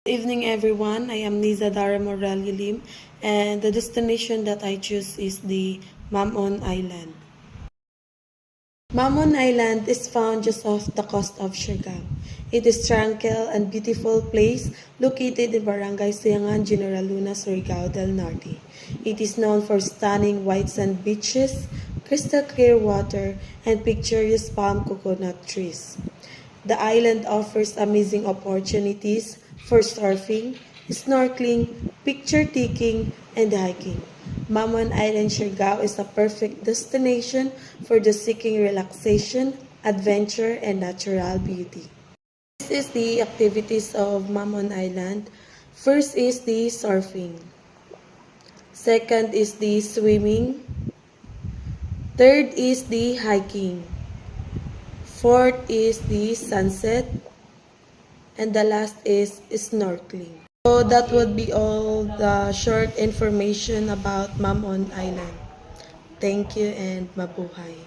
Good evening, everyone. I am Niza Dara Morelli Lim, and the destination that I choose is the Mamon Island. Mamon Island is found just off the coast of Siargao. It is tranquil and beautiful place located in Barangay Siangan, General Luna, Surigao del Norte. It is known for stunning white sand beaches, crystal clear water, and picturesque palm coconut trees. The island offers amazing opportunities for surfing, snorkeling, picture taking, and hiking. Mamon Island, Siargao is a perfect destination for the seeking relaxation, adventure, and natural beauty. This is the activities of Mamon Island. First is the surfing. Second is the swimming. Third is the hiking. Fourth is the sunset. And the last is snorkeling. So that would be all the short information about Mamon Island. Thank you and mabuhay.